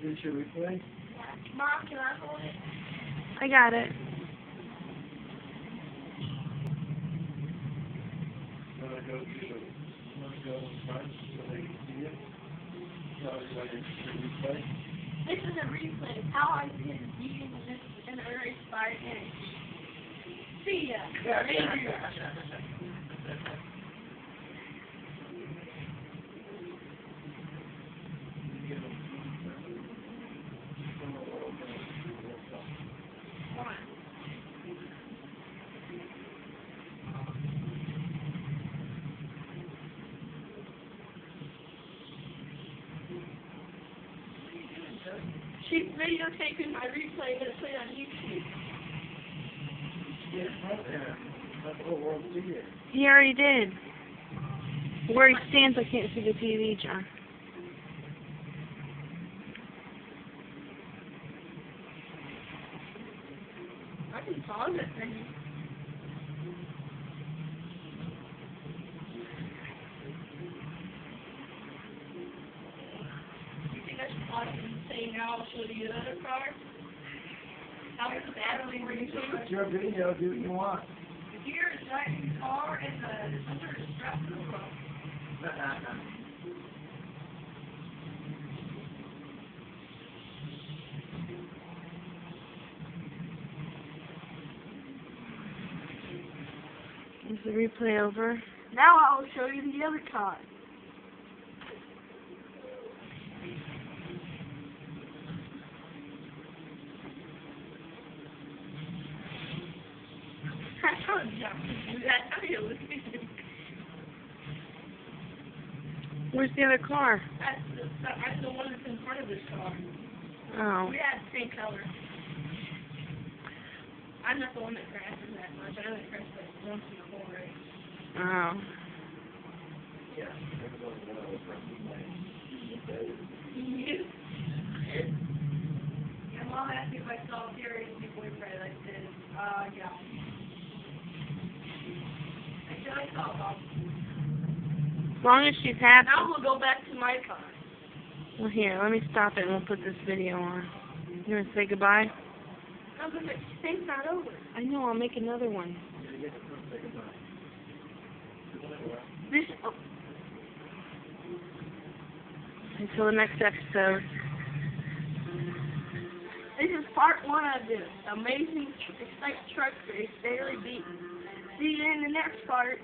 Did you replay? Mom, can I hold it? I got it. This is a replay. How I did beating this in a race by a See ya. Thank you. She's videotaping my replay to put it on YouTube. That's what we'll see it. He already did. Where he stands, I can't see the TV, John. I can pause it for you. You think I should pause it and say now I'll show you the other car? How much battery were you saying? It's your video, do what you want. If you're driving the car and the under the strap of the car. Is the replay over? Now I will show you the other car. I told you not to do that. How are you listening? Where's the other car? That's the one that's in front of this car. Oh. We had the same color. I'm not the one that crashes that much. I only crash like once in a whole race. Oh. Yeah. My mom asked me if I saw Terry before we prayed. I said, yeah. I said I saw Bob. As long as she's happy. Now we'll go back to my car. Well, here, let me stop it and we'll put this video on. You want to say goodbye? No, but the thing's not over. I know, I'll make another one. This, oh, Until the next episode. this is part 1 of this amazing exciting truck race, Daily Beat. See you in the next part.